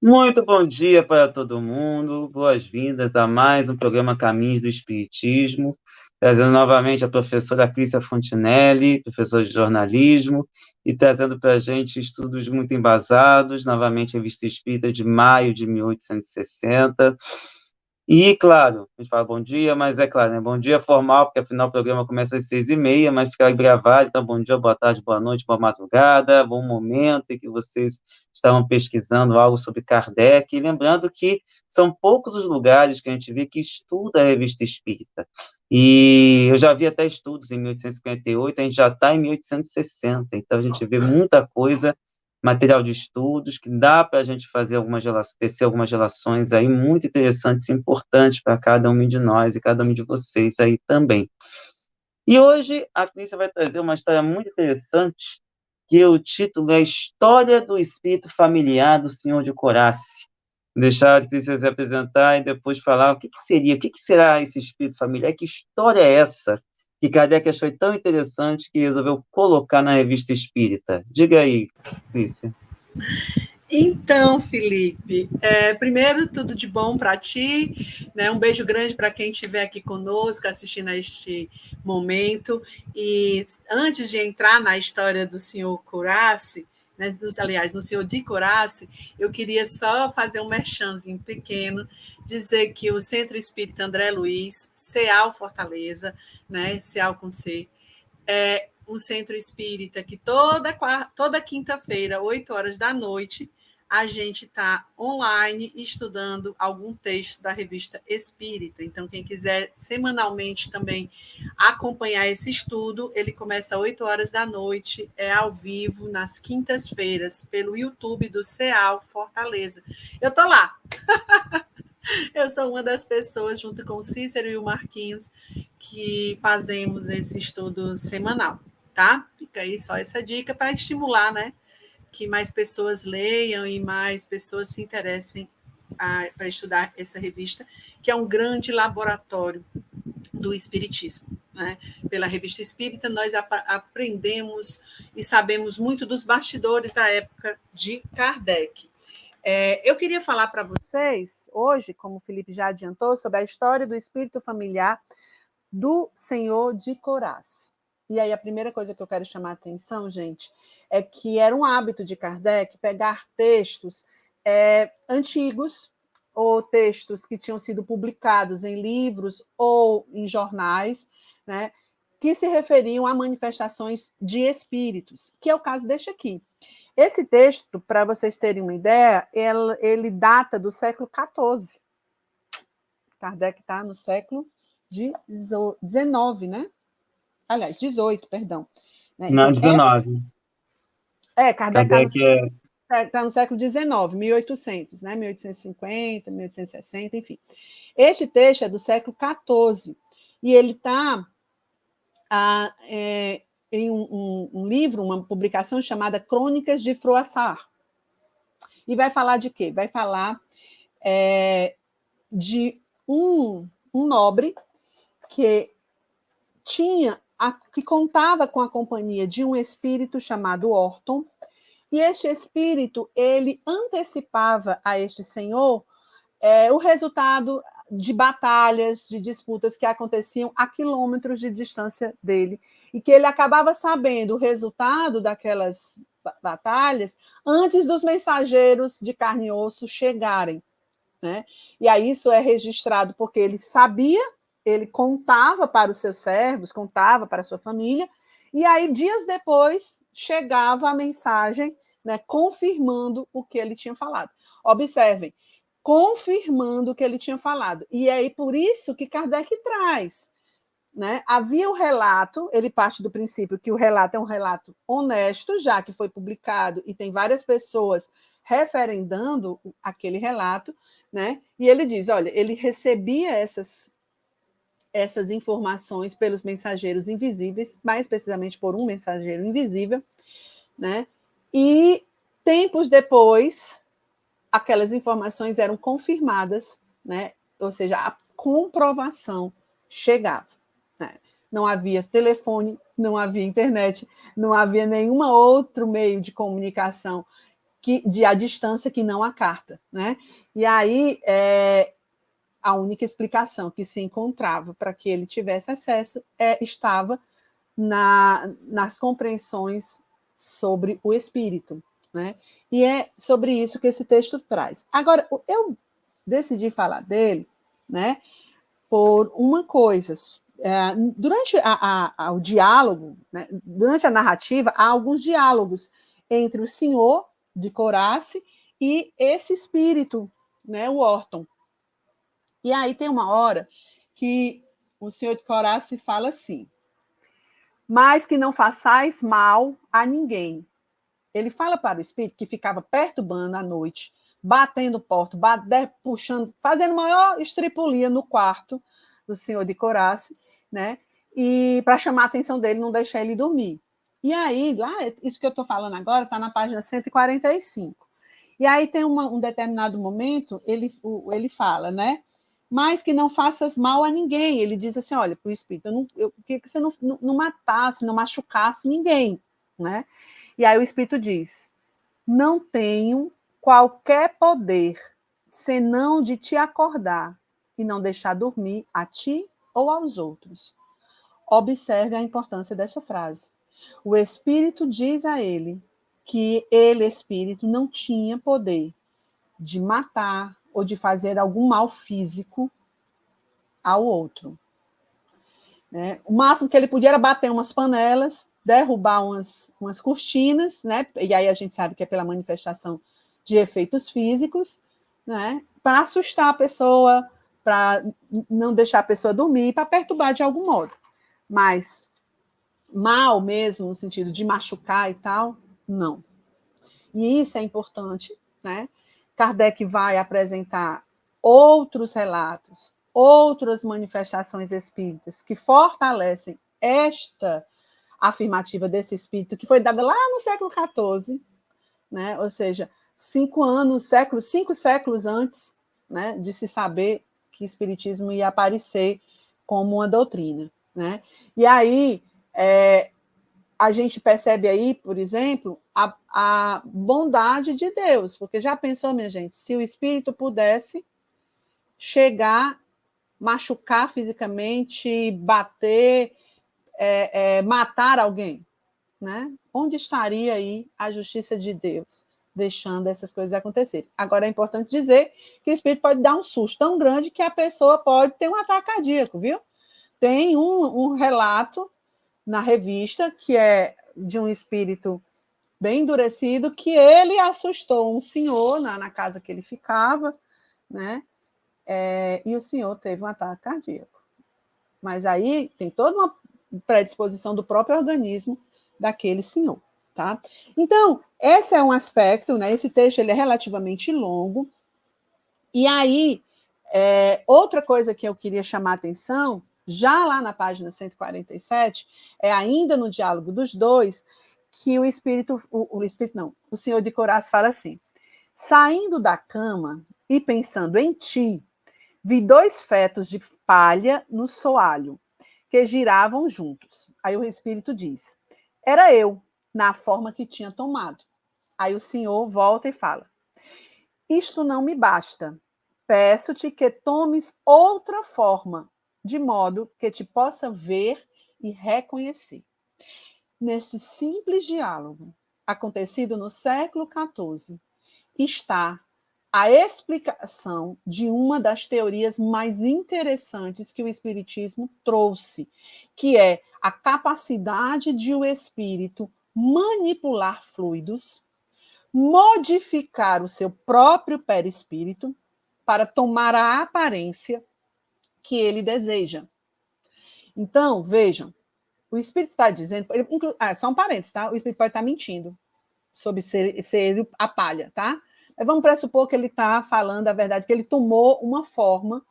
Muito bom dia para todo mundo, boas-vindas a mais um programa Caminhos do Espiritismo, trazendo novamente a professora Crícia Fontinelli, professora de jornalismo, e trazendo para a gente estudos muito embasados, novamente a Revista Espírita de maio de 1860. E, claro, a gente fala bom dia, mas é claro, né? Bom dia formal, porque afinal o programa começa às 6h30, mas fica gravado, então bom dia, boa tarde, boa noite, boa madrugada, bom momento em que vocês estavam pesquisando algo sobre Kardec, e lembrando que são poucos os lugares que a gente vê que estuda a Revista Espírita. E eu já vi até estudos em 1858, a gente já está em 1860, então a gente vê muita coisa, material de estudos, que dá para a gente fazer tecer algumas relações aí muito interessantes e importantes para cada um de nós e cada um de vocês aí também. E hoje a Clícia vai trazer uma história muito interessante, que o título é História do Espírito Familiar do Senhor de Corace. Vou deixar a Clícia se apresentar e depois falar o que será esse espírito familiar, que história é essa que Kardec achou tão interessante que resolveu colocar na Revista Espírita. Diga aí, Clícia. Então, Felipe, primeiro, tudo de bom para ti, né? Um beijo grande para quem estiver aqui conosco, assistindo a este momento. E antes de entrar na história do senhor Corace, né? Aliás, no senhor de Corace, eu queria só fazer um merchanzinho pequeno, dizer que o Centro Espírita André Luiz, CEAL Fortaleza, né? CEAL com C, é um centro espírita que toda quinta-feira, 8 horas da noite, a gente está online estudando algum texto da revista Espírita. Então, quem quiser semanalmente também acompanhar esse estudo, ele começa às 8 horas da noite, é ao vivo, nas quintas-feiras, pelo YouTube do CEAL Fortaleza. Eu estou lá. Eu sou uma das pessoas, junto com o Cícero e o Marquinhos, que fazemos esse estudo semanal, tá? Fica aí só essa dica para estimular, né? Que mais pessoas leiam e mais pessoas se interessem para estudar essa revista, que é um grande laboratório do espiritismo. Né? Pela Revista Espírita, nós aprendemos e sabemos muito dos bastidores da época de Kardec. Eu queria falar para vocês, hoje, como o Felipe já adiantou, sobre a história do espírito familiar do Senhor de Corace. E aí a primeira coisa que eu quero chamar a atenção, gente, é que era um hábito de Kardec pegar textos antigos ou textos que tinham sido publicados em livros ou em jornais, né, que se referiam a manifestações de espíritos, que é o caso deste aqui. Esse texto, para vocês terem uma ideia, ele data do século XIV. Kardec está no século XIX, né? Aliás, 18, perdão. Não, Então, 19. Kardec Kardec está no século XIX, 1800, né? 1850, 1860, enfim. Este texto é do século XIV e ele está em um livro, uma publicação chamada Crônicas de Froissart. E vai falar de quê? Vai falar de um nobre que que contava com a companhia de um espírito chamado Orton, e este espírito ele antecipava a este senhor o resultado de batalhas, de disputas que aconteciam a quilômetros de distância dele, e que ele acabava sabendo o resultado daquelas batalhas antes dos mensageiros de carne e osso chegarem. Né? E aí isso é registrado porque ele sabia, ele contava para os seus servos, contava para a sua família, e aí dias depois chegava a mensagem, né, confirmando o que ele tinha falado. Observem, confirmando o que ele tinha falado. E é aí por isso que Kardec traz. Né? Havia um relato, ele parte do princípio que o relato é um relato honesto, já que foi publicado e tem várias pessoas referendando aquele relato, né? E ele diz, olha, ele recebia essas informações pelos mensageiros invisíveis, mais precisamente por um mensageiro invisível, né? E tempos depois, aquelas informações eram confirmadas, né? Ou seja, a comprovação chegava. Né? Não havia telefone, não havia internet, não havia nenhum outro meio de comunicação a distância que não a carta, né? E aí a única explicação que se encontrava para que ele tivesse acesso estava nas compreensões sobre o espírito, né? E é sobre isso que esse texto traz. Agora, eu decidi falar dele, né, por uma coisa. Durante o diálogo, né, durante a narrativa, há alguns diálogos entre o senhor de Corace e esse espírito, né, o Orton. E aí tem uma hora que o senhor de Corace fala assim: mas que não façais mal a ninguém. Ele fala para o espírito que ficava perturbando à noite, batendo porta, puxando, fazendo maior estripulia no quarto do senhor de Corace, né? E para chamar a atenção dele, não deixar ele dormir. E aí, lá, isso que eu estou falando agora está na página 145. E aí tem um determinado momento, ele fala, né? Mas que não faças mal a ninguém. Ele diz assim: olha, para o espírito, eu queria que você não matasse, não machucasse ninguém, né? E aí o espírito diz: não tenho qualquer poder senão de te acordar e não deixar dormir a ti ou aos outros. Observe a importância dessa frase. O espírito diz a ele que ele, espírito, não tinha poder de matar ou de fazer algum mal físico ao outro. Né? O máximo que ele podia era bater umas panelas, derrubar umas cortinas, né? E aí a gente sabe que é pela manifestação de efeitos físicos, né? Para assustar a pessoa, para não deixar a pessoa dormir, para perturbar de algum modo. Mas mal mesmo, no sentido de machucar e tal, não. E isso é importante, né? Kardec vai apresentar outros relatos, outras manifestações espíritas que fortalecem esta afirmativa desse espírito, que foi dada lá no século XIV, né? Ou seja, 5 séculos antes, né, de se saber que o espiritismo ia aparecer como uma doutrina, né? E aí a gente percebe aí, por exemplo, a bondade de Deus, porque já pensou, minha gente, se o espírito pudesse chegar, machucar fisicamente, bater, matar alguém, né? Onde estaria aí a justiça de Deus, deixando essas coisas acontecerem? Agora, é importante dizer que o espírito pode dar um susto tão grande que a pessoa pode ter um ataque cardíaco, viu? Tem um relato na revista que é de um espírito bem endurecido, que ele assustou um senhor na casa que ele ficava, né? E o senhor teve um ataque cardíaco. Mas aí tem toda uma predisposição do próprio organismo daquele senhor, tá? Então, esse é um aspecto, né? Esse texto ele é relativamente longo. E aí, outra coisa que eu queria chamar a atenção, já lá na página 147, ainda no diálogo dos dois, que o espírito não, o senhor de Corace fala assim: saindo da cama e pensando em ti, vi 2 fetos de palha no soalho, que giravam juntos. Aí o espírito diz: era eu, na forma que tinha tomado. Aí o senhor volta e fala: isto não me basta. Peço-te que tomes outra forma, de modo que te possa ver e reconhecer. Neste simples diálogo, acontecido no século XIV, está a explicação de uma das teorias mais interessantes que o Espiritismo trouxe, que é a capacidade de o espírito manipular fluidos, modificar o seu próprio perispírito para tomar a aparência que ele deseja. Então, vejam, o espírito está dizendo... só um parênteses, tá? O espírito pode estar mentindo sobre ser ele a palha, tá? Mas vamos pressupor que ele está falando a verdade, que ele tomou uma forma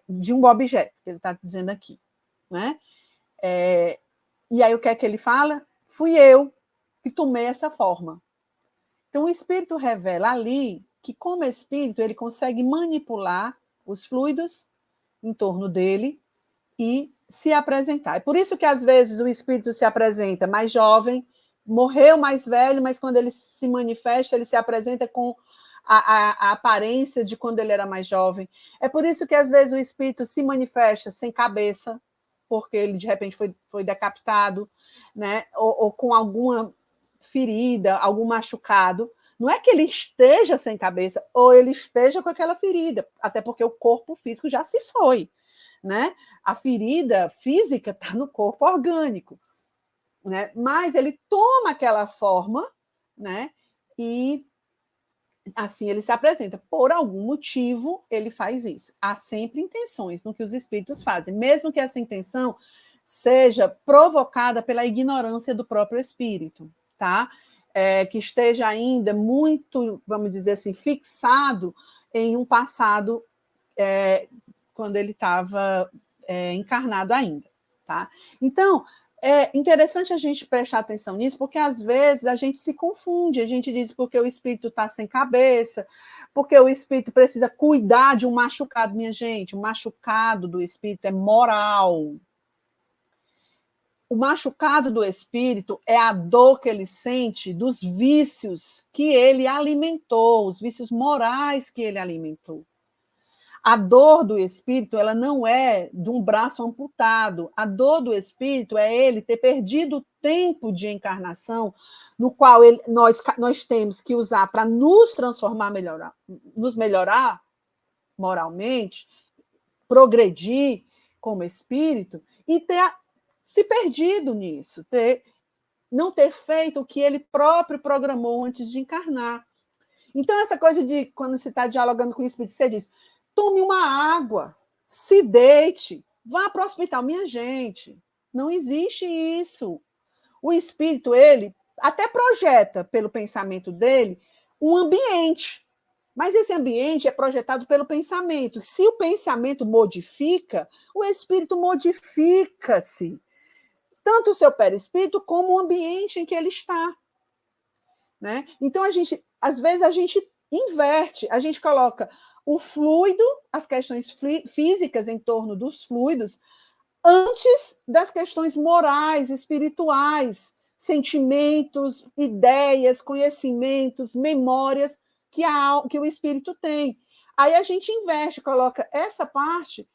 de um objeto, que ele está dizendo aqui, né? E aí o que é que ele fala? Fui eu que tomei essa forma. Então o espírito revela ali que, como espírito, ele consegue manipular os fluidos em torno dele e se apresentar. É por isso que, às vezes, o espírito se apresenta mais jovem, morreu mais velho, mas quando ele se manifesta, ele se apresenta com a aparência de quando ele era mais jovem. É por isso que, às vezes, o espírito se manifesta sem cabeça, porque ele, de repente, foi decapitado, né? Ou com alguma ferida, algum machucado. Não é que ele esteja sem cabeça, ou ele esteja com aquela ferida, até porque o corpo físico já se foi, né? A ferida física está no corpo orgânico, né? Mas ele toma aquela forma, né? E assim ele se apresenta. Por algum motivo, ele faz isso. Há sempre intenções no que os espíritos fazem, mesmo que essa intenção seja provocada pela ignorância do próprio espírito, tá? Que esteja ainda muito, vamos dizer assim, fixado em um passado quando ele estava encarnado ainda, tá? Então, é interessante a gente prestar atenção nisso, porque às vezes a gente se confunde, a gente diz porque o espírito está sem cabeça, porque o espírito precisa cuidar de um machucado. Minha gente, o machucado do espírito é moral. O machucado do espírito é a dor que ele sente dos vícios que ele alimentou, os vícios morais que ele alimentou. A dor do espírito, ela não é de um braço amputado. A dor do espírito é ele ter perdido o tempo de encarnação no qual nós temos que usar para nos transformar, nos melhorar moralmente, progredir como espírito, e ter se perdido nisso, não ter feito o que ele próprio programou antes de encarnar. Então, essa coisa de, quando você está dialogando com o espírito, você diz: tome uma água, se deite, vá para o hospital. Minha gente, não existe isso. O espírito, ele até projeta pelo pensamento dele um ambiente, mas esse ambiente é projetado pelo pensamento. Se o pensamento modifica, o espírito modifica-se, tanto o seu perispírito como o ambiente em que ele está, né? Então, às vezes, a gente inverte, a gente coloca o fluido, as questões físicas em torno dos fluidos, antes das questões morais, espirituais, sentimentos, ideias, conhecimentos, memórias que o espírito tem. Aí a gente inverte, coloca essa parte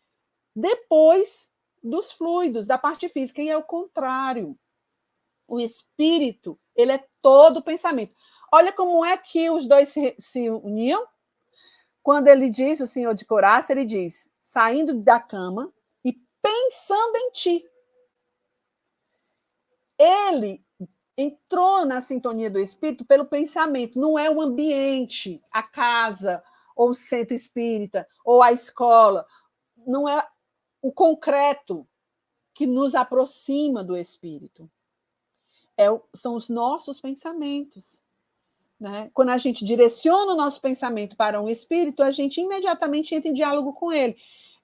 depois dos fluidos, da parte física, e é o contrário. O espírito, ele é todo pensamento. Olha como é que os dois se uniam. Quando ele diz, o senhor de Coraça, ele diz: saindo da cama e pensando em ti. Ele entrou na sintonia do espírito pelo pensamento, não é o ambiente, a casa, ou o centro espírita, ou a escola. Não é o concreto que nos aproxima do espírito. São os nossos pensamentos. Né? Quando a gente direciona o nosso pensamento para um espírito, a gente imediatamente entra em diálogo com ele,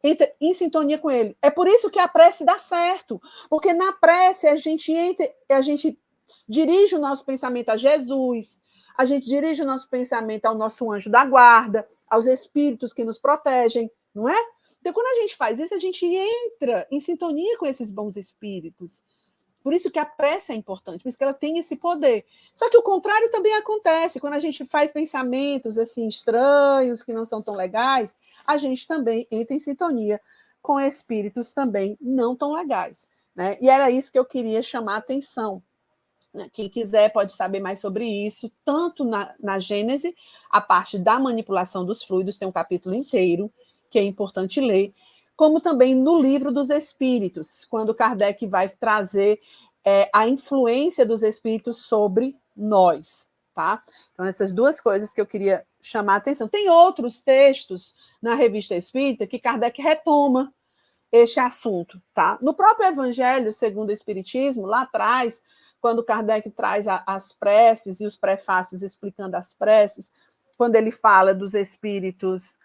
entra em sintonia com ele. É por isso que a prece dá certo, porque na prece a gente dirige o nosso pensamento a Jesus, a gente dirige o nosso pensamento ao nosso anjo da guarda, aos espíritos que nos protegem, não é? Então, quando a gente faz isso, a gente entra em sintonia com esses bons espíritos. Por isso que a prece é importante, por isso que ela tem esse poder. Só que o contrário também acontece. Quando a gente faz pensamentos assim estranhos, que não são tão legais, a gente também entra em sintonia com espíritos também não tão legais. Né? E era isso que eu queria chamar a atenção. Quem quiser pode saber mais sobre isso, tanto na Gênese, a parte da manipulação dos fluidos, tem um capítulo inteiro, que é importante ler, como também no Livro dos Espíritos, quando Kardec vai trazer a influência dos espíritos sobre nós, tá? Então, essas duas coisas que eu queria chamar a atenção. Tem outros textos na Revista Espírita que Kardec retoma este assunto, tá? No próprio Evangelho segundo o Espiritismo, lá atrás, quando Kardec traz as preces e os prefácios explicando as preces, quando ele fala dos espíritos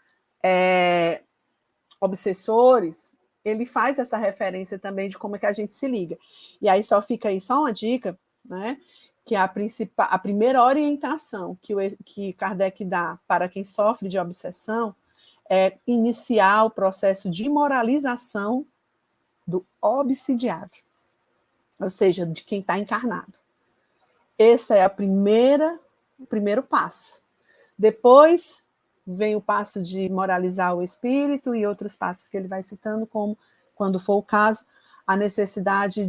obsessores, ele faz essa referência também de como é que a gente se liga. E aí fica aí só uma dica, né? Que a primeira orientação que Kardec dá para quem sofre de obsessão é iniciar o processo de moralização do obsidiado, ou seja, de quem está encarnado. Esse é o primeiro passo. Depois vem o passo de moralizar o espírito e outros passos que ele vai citando, como, quando for o caso, a necessidade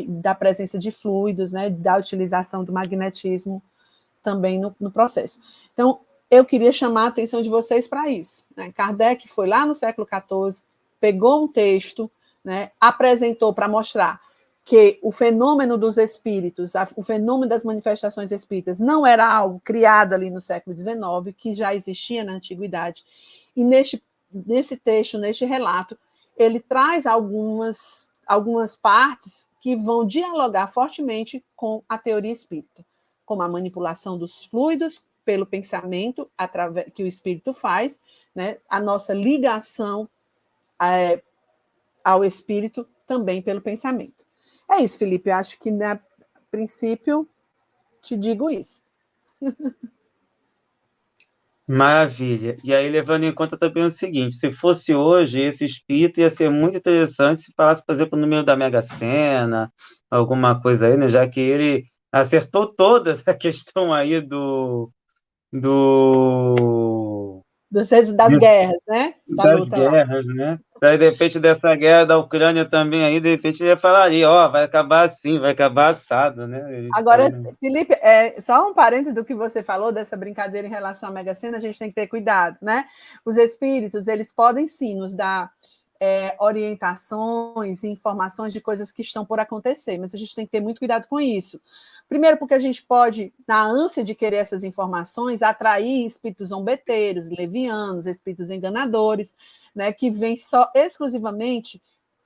da presença de fluidos, né, da utilização do magnetismo também no processo. Então, eu queria chamar a atenção de vocês para isso. Né? Kardec foi lá no século XIV, pegou um texto, né, apresentou para mostrar que o fenômeno dos espíritos, o fenômeno das manifestações espíritas, não era algo criado ali no século XIX, que já existia na antiguidade. E nesse texto, neste relato, ele traz algumas partes que vão dialogar fortemente com a teoria espírita, como a manipulação dos fluidos pelo pensamento que o espírito faz, né? A nossa ligação ao espírito também pelo pensamento. É isso, Felipe. Eu acho que, a princípio, te digo isso. Maravilha. E aí, levando em conta também o seguinte, se fosse hoje, esse espírito ia ser muito interessante se falasse, por exemplo, o número da Mega Sena, alguma coisa aí, né? Já que ele acertou toda essa questão aí do Das guerras, né? Da das luta lá. guerras, né? Daí, de repente, dessa guerra da Ucrânia também aí, de repente, ele ia falar ali, ó, vai acabar assim, vai acabar assado, né? Agora, Felipe, só um parênteses do que você falou, dessa brincadeira em relação à Mega Sena, a gente tem que ter cuidado, né? Os espíritos, eles podem sim nos dar orientações e informações de coisas que estão por acontecer, mas a gente tem que ter muito cuidado com isso. Primeiro, porque a gente pode, na ânsia de querer essas informações, atrair espíritos zombeteiros, levianos, espíritos enganadores, né, que vêm só exclusivamente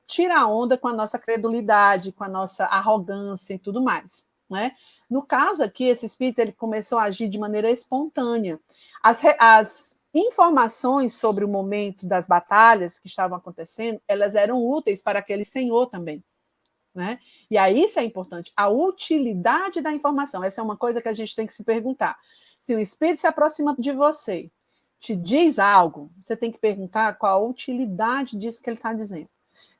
tirar onda com a nossa credulidade, com a nossa arrogância e tudo mais. Né? No caso aqui, esse espírito ele começou a agir de maneira espontânea. As informações sobre o momento das batalhas que estavam acontecendo, elas eram úteis para aquele senhor também. Né? E aí isso é importante, a utilidade da informação. Essa é uma coisa que a gente tem que se perguntar. Se o espírito se aproxima de você, te diz algo, você tem que perguntar qual a utilidade disso que ele está dizendo.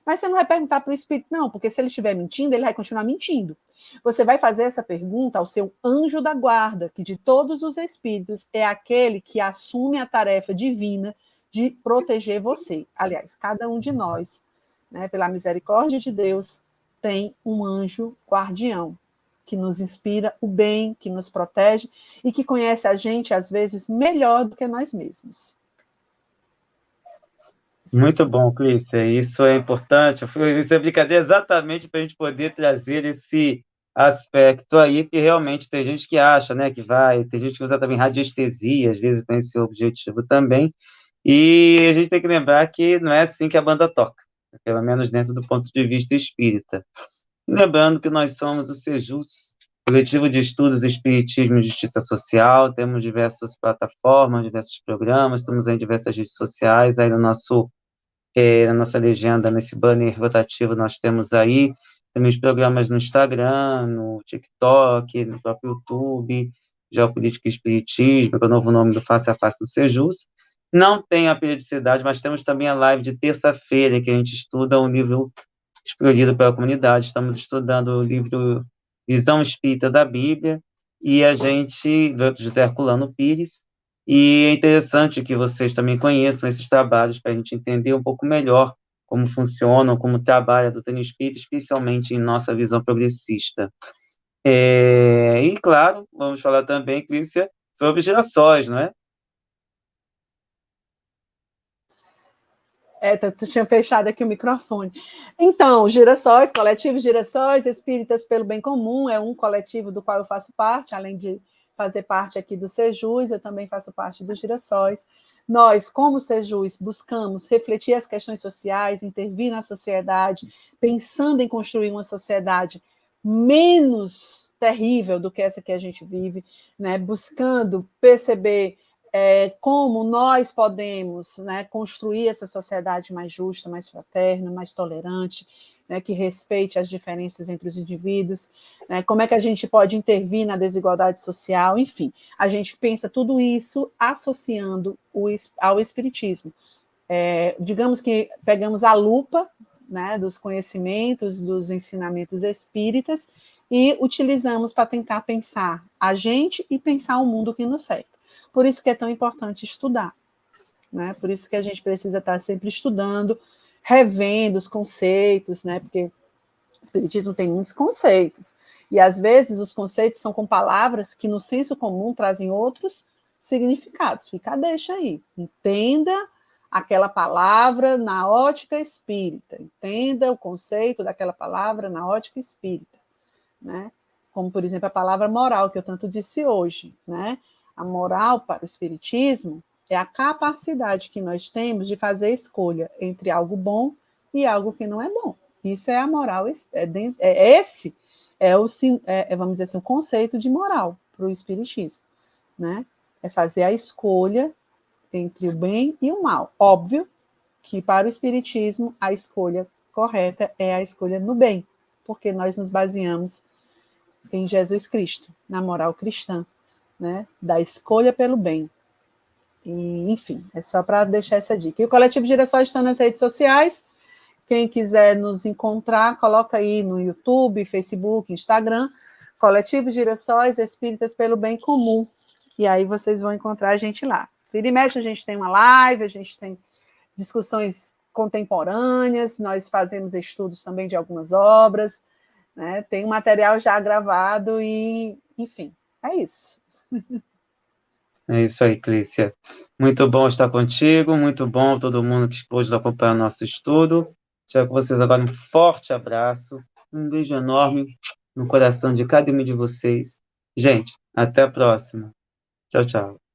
Mas você não vai perguntar para o espírito, não, porque se ele estiver mentindo, ele vai continuar mentindo. Você vai fazer essa pergunta ao seu anjo da guarda, que de todos os espíritos é aquele que assume a tarefa divina de proteger você. Aliás, cada um de nós, né, pela misericórdia de Deus, tem um anjo guardião que nos inspira o bem, que nos protege e que conhece a gente, às vezes, melhor do que nós mesmos. Muito bom, Clícia. Isso é importante. Isso é brincadeira exatamente para a gente poder trazer esse aspecto aí, que realmente tem gente que acha, né, que vai, tem gente que usa também radiestesia, às vezes com esse objetivo também. E a gente tem que lembrar que não é assim que a banda toca, pelo menos dentro do ponto de vista espírita. Lembrando que nós somos o Sejus, Coletivo de Estudos Espiritismo e Justiça Social, temos diversas plataformas, diversos programas, estamos em diversas redes sociais, aí no na nossa legenda, nesse banner rotativo, nós temos aí também os programas no Instagram, no TikTok, no próprio YouTube, Geopolítica e Espiritismo, que é o novo nome do Face a Face do Sejus. Não tem a periodicidade, mas temos também a live de terça-feira, que a gente estuda um livro escolhido pela comunidade. Estamos estudando o livro Visão Espírita da Bíblia, e a gente, do José Herculano Pires, e é interessante que vocês também conheçam esses trabalhos para a gente entender um pouco melhor como funcionam, como trabalha a doutrina espírita, especialmente em nossa visão progressista. E, claro, vamos falar também, Clícia, sobre gerações, não é? Tu tinha fechado aqui o microfone. Então, Girassóis, Coletivo Girassóis, Espíritas pelo Bem Comum, é um coletivo do qual eu faço parte, além de fazer parte aqui do Sejus, eu também faço parte do Girassóis. Nós, como Sejus, buscamos refletir as questões sociais, intervir na sociedade, pensando em construir uma sociedade menos terrível do que essa que a gente vive, né? Buscando perceber como nós podemos, né, construir essa sociedade mais justa, mais fraterna, mais tolerante, né, que respeite as diferenças entre os indivíduos, né, como é que a gente pode intervir na desigualdade social, enfim, a gente pensa tudo isso associando ao espiritismo. Digamos que pegamos a lupa, né, dos conhecimentos, dos ensinamentos espíritas e utilizamos para tentar pensar a gente e pensar o mundo que nos cerca. Por isso que é tão importante estudar, né? Por isso que a gente precisa estar sempre estudando, revendo os conceitos, né? Porque o Espiritismo tem muitos conceitos, e às vezes os conceitos são com palavras que no senso comum trazem outros significados. Fica a deixa aí. Entenda aquela palavra na ótica espírita, entenda o conceito daquela palavra na ótica espírita, né? Como, por exemplo, a palavra moral, que eu tanto disse hoje, né? A moral para o espiritismo é a capacidade que nós temos de fazer escolha entre algo bom e algo que não é bom. Isso é a moral, esse é o, vamos dizer assim, o conceito de moral para o espiritismo, né? É fazer a escolha entre o bem e o mal. Óbvio que para o espiritismo a escolha correta é a escolha no bem, porque nós nos baseamos em Jesus Cristo, na moral cristã, né? Da escolha pelo bem. E, enfim, é só para deixar essa dica. E o Coletivo Girassol está nas redes sociais. Quem quiser nos encontrar, coloca aí no YouTube, Facebook, Instagram, Coletivo Girassóis Espíritas pelo Bem Comum. E aí vocês vão encontrar a gente lá. Vira e mexe, a gente tem uma live, a gente tem discussões contemporâneas, nós fazemos estudos também de algumas obras, né? Tem um material já gravado e, enfim, é isso. É isso aí, Clícia. Muito bom estar contigo, muito bom todo mundo que pôde acompanhar o nosso estudo. Deixo com vocês agora um forte abraço, um beijo enorme no coração de cada um de vocês. Gente, até a próxima. Tchau, tchau.